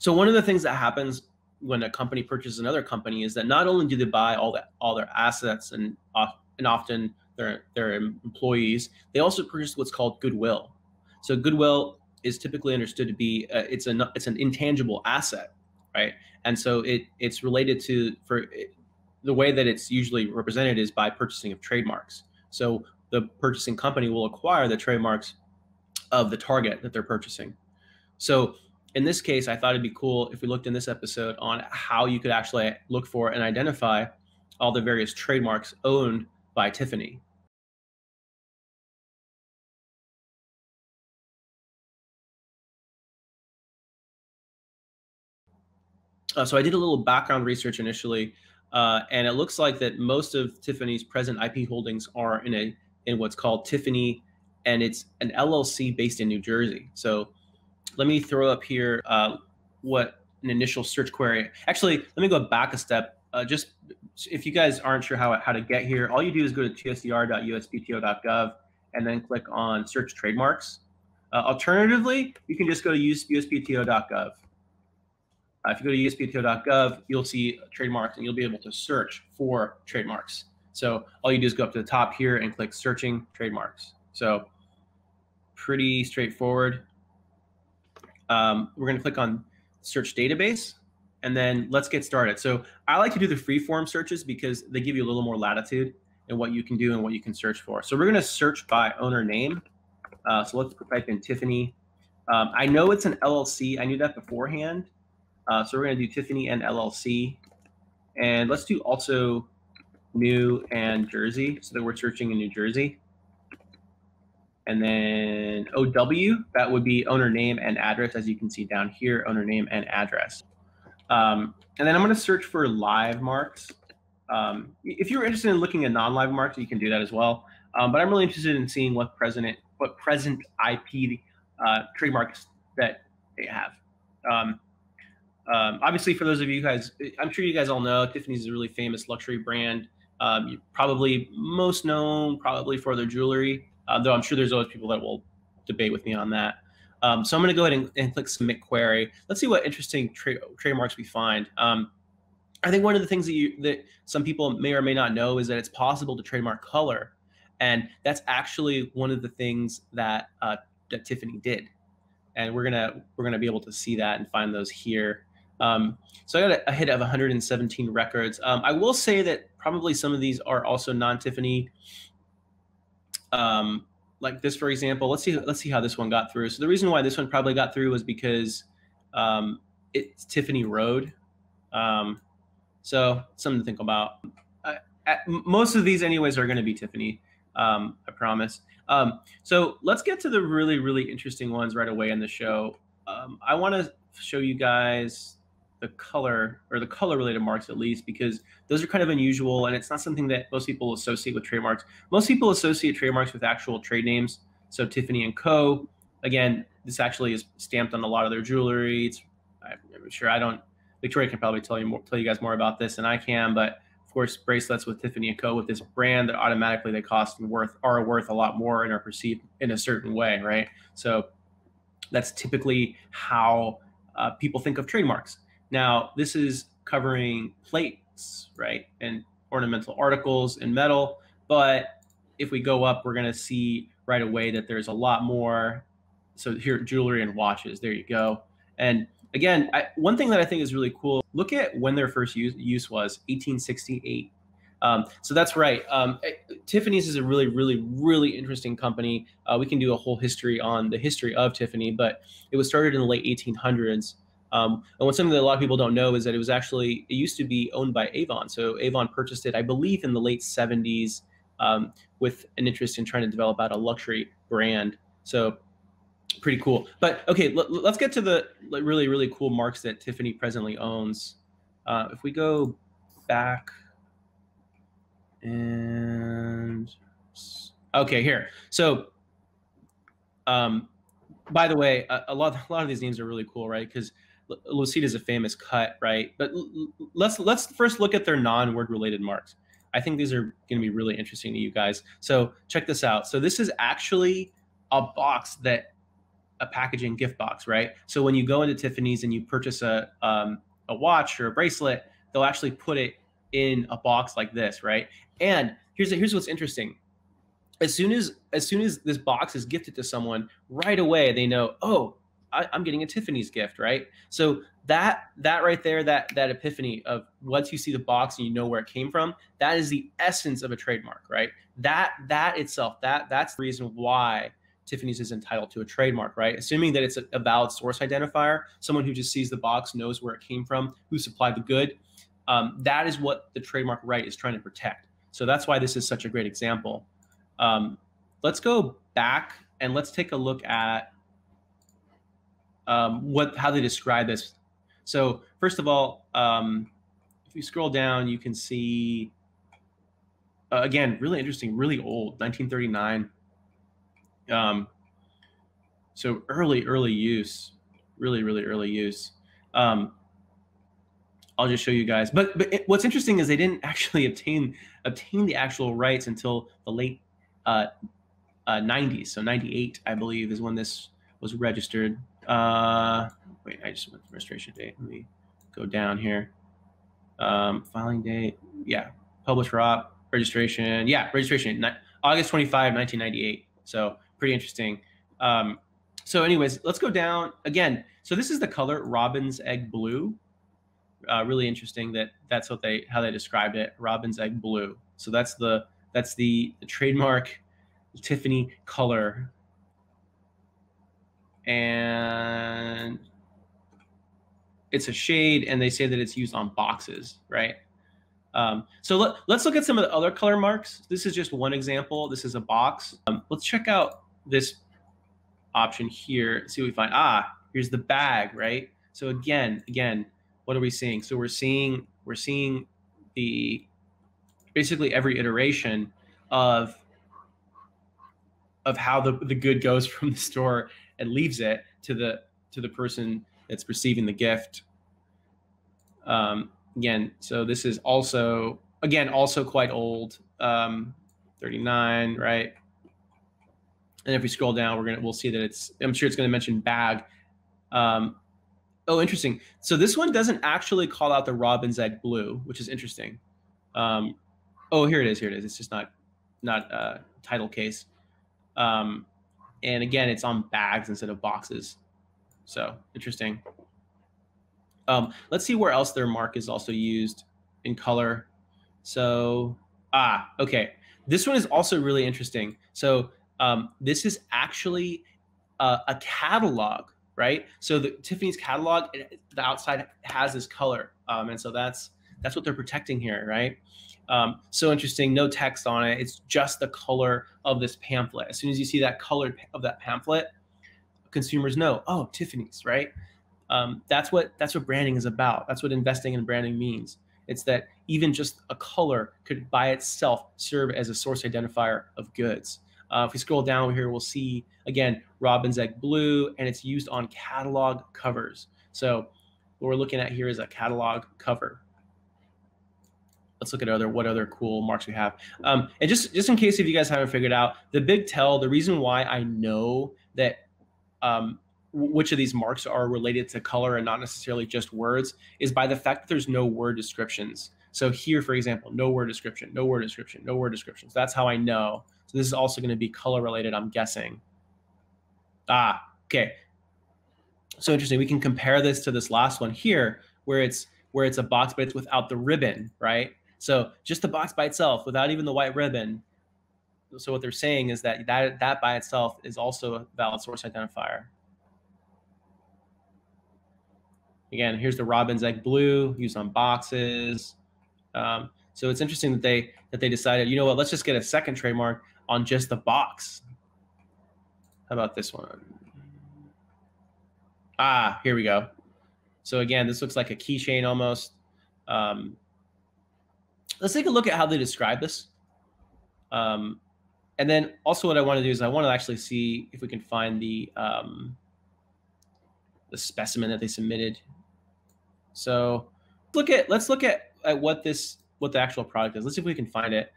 So one of the things that happens when a company purchases another company is that not only do they buy all their assets and often their employees, they also purchase what's called goodwill. So goodwill is typically understood to be it's an intangible asset, right? And so it's related to the way that it's usually represented is by purchasing of trademarks. So the purchasing company will acquire the trademarks of the target that they're purchasing. So in this case, I thought it'd be cool if we looked in this episode on how you could actually look for and identify all the various trademarks owned by Tiffany. So I did a little background research initially, and it looks like that most of Tiffany's present IP holdings are in what's called Tiffany, and it's an LLC based in New Jersey. So let me throw up here what an initial search query. Actually, let me go back a step. Just if you guys aren't sure how to get here, all you do is go to tsdr.uspto.gov and then click on search trademarks. Alternatively, you can just go to uspto.gov. If you go to uspto.gov, you'll see trademarks and you'll be able to search for trademarks. So all you do is go up to the top here and click searching trademarks. So pretty straightforward. We're going to click on search database and then let's get started. So I like to do the free-form searches because they give you a little more latitude in what you can do and what you can search for. So we're going to search by owner name. So let's type in Tiffany. I know it's an LLC. I knew that beforehand. So we're going to do Tiffany and LLC. And let's do also New and Jersey so that we're searching in New Jersey. And then OW, that would be owner name and address, as you can see down here, owner name and address. And then I'm going to search for live marks. If you're interested in looking at non-live marks, you can do that as well. But I'm really interested in seeing what present IP trademarks that they have. Obviously, for those of you guys, I'm sure you guys all know Tiffany's is a really famous luxury brand. You're probably most known for their jewelry, though I'm sure there's always people that will debate with me on that. So I'm going to go ahead and click submit query. Let's see what interesting trademarks we find. I think one of the things that some people may or may not know is that it's possible to trademark color, and that's actually one of the things that that Tiffany did. And we're gonna be able to see that and find those here. So I got a hit of 117 records. I will say that probably some of these are also non-Tiffany. Like this, for example. Let's see how this one got through. So the reason why this one probably got through was because it's Tiffany Road. So something to think about. Most of these, anyways, are going to be Tiffany. I promise. So let's get to the really, really interesting ones right away in the show. I want to show you guys the color or the color related marks, at least, because those are kind of unusual and it's not something that most people associate with trademarks. Most people associate trademarks with actual trade names. So Tiffany Co. Again, this actually is stamped on a lot of their jewelry. I'm sure Victoria can probably tell you guys more about this than I can, but of course, bracelets with Tiffany & Co. with this brand that automatically they cost and are worth a lot more and are perceived in a certain way, right? So that's typically how people think of trademarks. Now, this is covering plates, right, and ornamental articles in metal. But if we go up, we're going to see right away that there's a lot more. So here, jewelry and watches. There you go. And again, one thing that I think is really cool, look at when their first use was, 1868. So that's right. Tiffany's is a really, really, really interesting company. We can do a whole history on the history of Tiffany, but it was started in the late 1800s. And something that a lot of people don't know is that it used to be owned by Avon. So Avon purchased it, I believe, in the late 70s with an interest in trying to develop out a luxury brand. So pretty cool. But okay, let's get to the really, really cool marks that Tiffany presently owns. If we go back and okay, here. So by the way, a lot of these names are really cool, right? Because Lucida is a famous cut, right? But let's first look at their non-word related marks. I think these are going to be really interesting to you guys. So check this out. So this is actually a box that a packaging gift box, right? So when you go into Tiffany's and you purchase a watch or a bracelet, they'll actually put it in a box like this, right? And here's what's interesting. As soon as this box is gifted to someone, right away they know, oh, I'm getting a Tiffany's gift, right? So that right there, that epiphany of once you see the box and you know where it came from, that is the essence of a trademark, right? That itself, that's the reason why Tiffany's is entitled to a trademark, right? Assuming that it's a valid source identifier, someone who just sees the box knows where it came from, who supplied the good. That is what the trademark right is trying to protect. So that's why this is such a great example. Let's go back and let's take a look at how they describe this. So first of all, if you scroll down, you can see, again, really interesting, really old, 1939. So early use, really early use. I'll just show you guys. But what's interesting is they didn't actually obtain the actual rights until the late 90s. So 98, I believe, is when this was registered. Wait, I just went to registration date. Let me go down here. Filing date. Yeah. Published ROP. Registration. Yeah. Registration. August 25, 1998. So pretty interesting. So anyways, let's go down again. So this is the color Robin's Egg Blue. Really interesting that's how they described it. Robin's Egg Blue. So that's the trademark Tiffany color. And it's a shade, and they say that it's used on boxes, right? So let's look at some of the other color marks. This is just one example. This is a box. Let's check out this option here. See what we find. Here's the bag, right? So again, what are we seeing? So we're seeing the basically every iteration of how the good goes from the store and leaves it to the person that's receiving the gift. Again, so this is also quite old, 39, right? And if we scroll down, we'll see that I'm sure it's going to mention bag. Oh, interesting. So this one doesn't actually call out the Robin's Egg Blue, which is interesting. Oh, here it is. It's just not title case. And again, it's on bags instead of boxes. So interesting. Let's see where else their mark is also used in color. So, okay. This one is also really interesting. So this is actually a catalog, right? So the Tiffany's catalog, the outside has this color. And so that's what they're protecting here, right? So interesting, no text on it. It's just the color of this pamphlet. As soon as you see that color of that pamphlet, consumers know, oh, Tiffany's, right? That's what branding is about. That's what investing in branding means. It's that even just a color could by itself serve as a source identifier of goods. If we scroll down here, we'll see, again, Robin's Egg Blue, and it's used on catalog covers. So what we're looking at here is a catalog cover. Let's look at what other cool marks we have. And just in case if you guys haven't figured out, the big tell, the reason why I know that which of these marks are related to color and not necessarily just words is by the fact that there's no word descriptions. So here, for example, no word description, no word description, no word descriptions. That's how I know. So this is also going to be color related, I'm guessing. Okay. So interesting. We can compare this to this last one here, where it's a box, but it's without the ribbon, right? So just the box by itself, without even the white ribbon. So what they're saying is that by itself is also a valid source identifier. Again, here's the Robin's Egg Blue used on boxes. So it's interesting that they decided, you know what, let's just get a second trademark on just the box. How about this one? Here we go. So again, this looks like a keychain almost. Let's take a look at how they describe this. And then also what I want to do is I want to actually see if we can find the specimen that they submitted. So let's look at what the actual product is. Let's see if we can find it.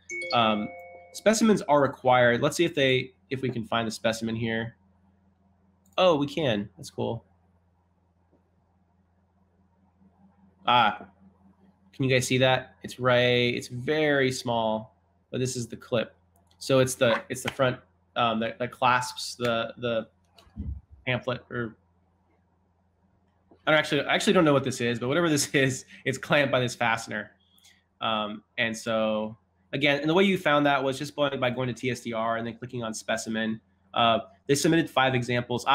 Specimens are required. Let's see if we can find the specimen here. Oh, we can. That's cool. Ah, can you guys see that? It's right. It's very small, but this is the clip. So it's the front that clasps the pamphlet. Or I actually don't know what this is, but whatever this is, it's clamped by this fastener. And so again, and the way you found that was just by going to TSDR and then clicking on specimen. They submitted 5 examples.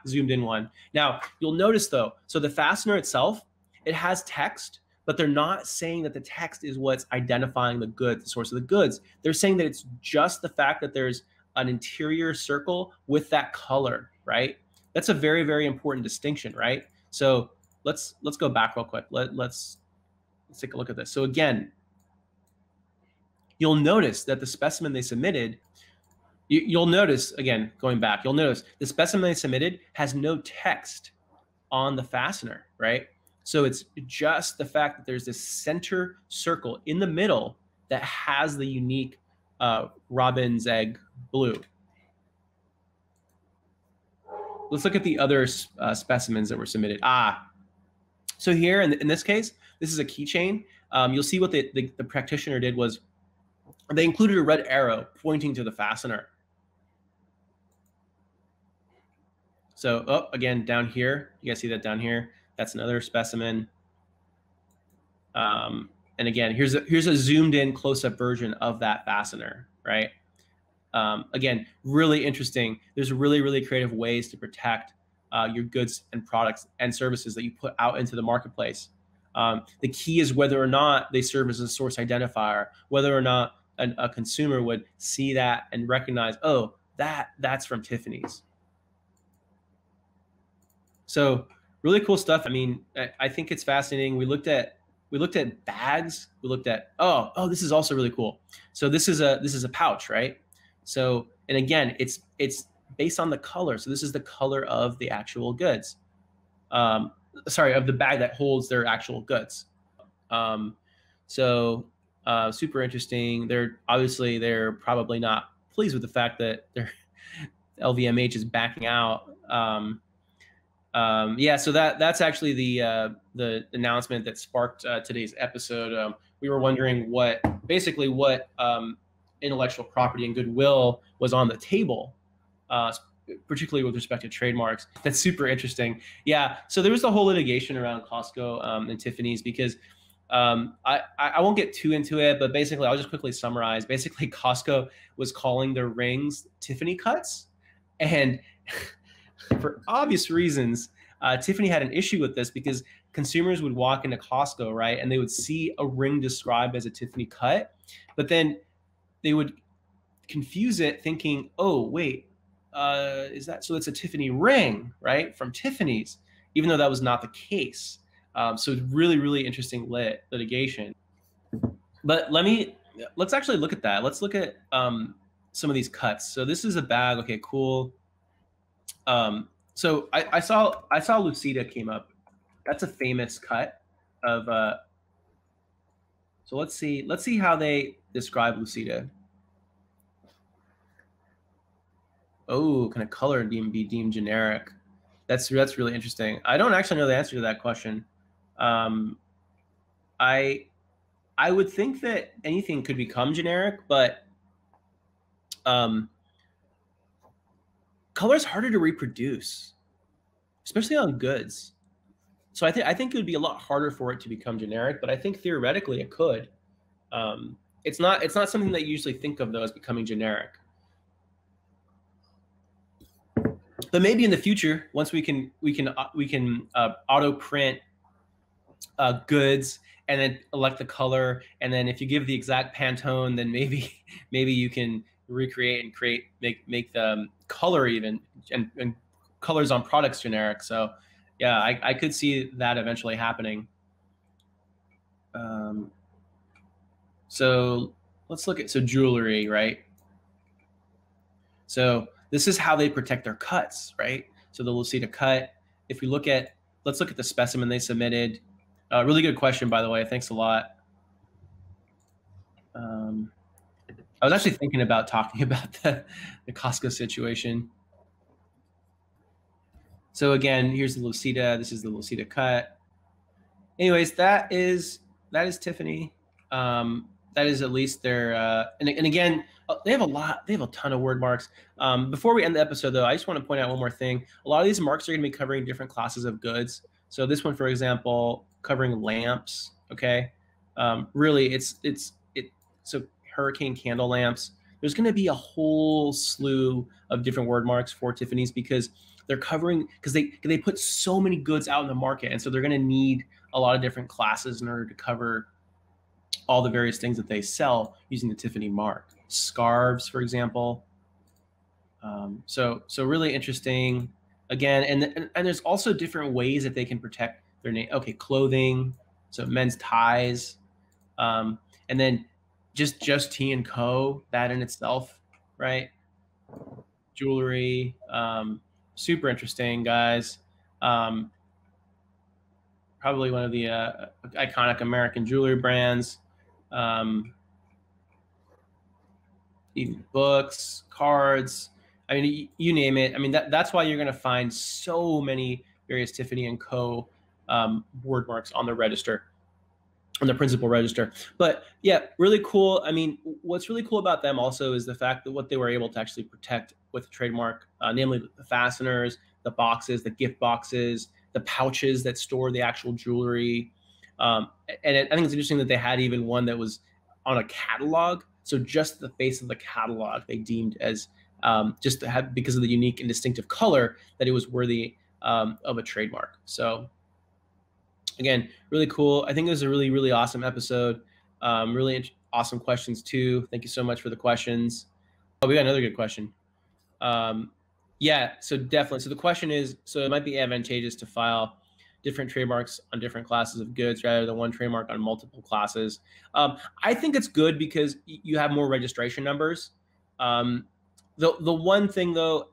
Zoomed in one. Now you'll notice though, so the fastener itself, it has text, but they're not saying that the text is what's identifying the good, the source of the goods. They're saying that it's just the fact that there's an interior circle with that color, right? That's a very, very important distinction, right? So let's go back real quick. Let's take a look at this. So again, you'll notice that the specimen they submitted, you'll notice, again, going back, you'll notice the specimen they submitted has no text on the fastener, right? So it's just the fact that there's this center circle in the middle that has the unique robin's egg blue. Let's look at the other specimens that were submitted. So here in this case, this is a keychain. You'll see what the practitioner did was they included a red arrow pointing to the fastener. So, again, down here, you guys see that down here? That's another specimen. And again, here's a zoomed in close-up version of that fastener, right? Again, really interesting. There's really, really creative ways to protect your goods and products and services that you put out into the marketplace. The key is whether or not they serve as a source identifier, whether or not a consumer would see that and recognize, oh, that's from Tiffany's. So really cool stuff. I mean, I think it's fascinating. We looked at bags. We looked at this is also really cool. So this is a pouch, right? So, and again, it's based on the color. So this is the color of the actual goods. Sorry, of the bag that holds their actual goods. Super interesting. They're probably not pleased with the fact that their LVMH is backing out. So that's actually the announcement that sparked today's episode. We were wondering what intellectual property and goodwill was on the table, particularly with respect to trademarks. That's super interesting. Yeah, so there was the whole litigation around Costco and Tiffany's because I won't get too into it, but basically I'll just quickly summarize. Basically, Costco was calling their rings Tiffany cuts, and for obvious reasons, Tiffany had an issue with this because consumers would walk into Costco, right, and they would see a ring described as a Tiffany cut, but then they would confuse it thinking, oh, wait, is that, so it's a Tiffany ring, right, from Tiffany's, even though that was not the case. So it's really, really interesting litigation. But let's actually look at that. Let's look at some of these cuts. So this is a bag. Okay, cool. So I saw Lucida came up. That's a famous cut of. So let's see how they describe Lucida. Oh, can a color be deemed generic? That's really interesting. I don't actually know the answer to that question. I would think that anything could become generic, but color is harder to reproduce, especially on goods. So I think it would be a lot harder for it to become generic, but I think theoretically it could. It's not something that you usually think of though as becoming generic. But maybe in the future, once we can auto print goods and then elect the color, and then if you give the exact Pantone, then maybe you can recreate and make the color even and colors on products generic. So yeah, I could see that eventually happening. So let's look at jewelry, right? So this is how they protect their cuts, right? So the Lucida cut. If we let's look at the specimen they submitted. Really good question, by the way. Thanks a lot. I was actually thinking about talking about the Costco situation. So again, here's the Lucida. This is the Lucida cut. Anyways, that is Tiffany. That is at least their and again, they have a ton of word marks. Before we end the episode though, I just want to point out one more thing. A lot of these marks are going to be covering different classes of goods. So this one, for example, covering lamps. Okay, really, so hurricane candle lamps. There's going to be a whole slew of different word marks for Tiffany's because they're covering, because they put so many goods out in the market, and so they're going to need a lot of different classes in order to cover all the various things that they sell using the Tiffany mark. Scarves, for example. So really interesting. Again, and there's also different ways that they can protect their name. Okay, clothing, so men's ties, and then just T and Co. That in itself, right? Jewelry, super interesting, guys. Probably one of the iconic American jewelry brands. Even books, cards. I mean, you name it. I mean, that's why you're going to find so many various Tiffany & Co. Word marks on the register, on the principal register. But yeah, really cool. I mean, what's really cool about them also is the fact that what they were able to actually protect with the trademark, namely the fasteners, the boxes, the gift boxes, the pouches that store the actual jewelry. And I think it's interesting that they had even one that was on a catalog. So just the face of the catalog they deemed as just to have, because of the unique and distinctive color, that it was worthy of a trademark. So again, really cool. I think it was a really, really awesome episode. Really awesome questions too. Thank you so much for the questions. Oh, we got another good question. Yeah, so definitely. So the question is, so it might be advantageous to file different trademarks on different classes of goods rather than one trademark on multiple classes. I think it's good because you have more registration numbers. The one thing though,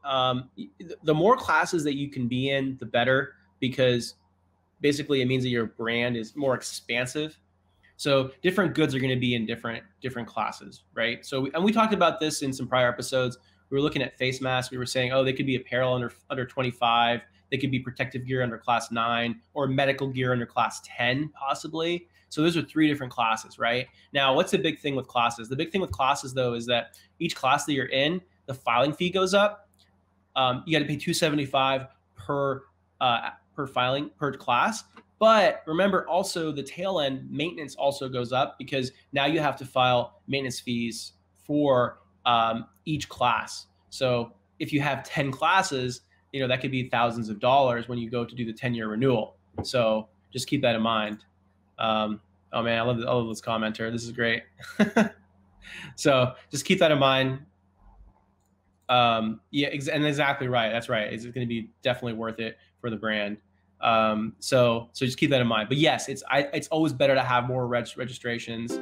the more classes that you can be in, the better, because basically it means that your brand is more expansive. So different goods are going to be in different classes, right? So and we talked about this in some prior episodes. We were looking at face masks. We were saying, oh, they could be apparel under 25. They could be protective gear under class 9, or medical gear under class 10, possibly. So those are 3 different classes, right? Now, what's the big thing with classes? The big thing with classes, though, is that each class that you're in, the filing fee goes up. You got to pay $275 per filing per class. But remember, also the tail end maintenance also goes up, because now you have to file maintenance fees for each class. So if you have 10 classes, that could be thousands of dollars when you go to do the 10-year renewal. So just keep that in mind. Oh man, I love this commenter. This is great. So just keep that in mind. Yeah, and exactly right. That's right. It's going to be definitely worth it for the brand. So just keep that in mind. But yes, it's always better to have more registrations.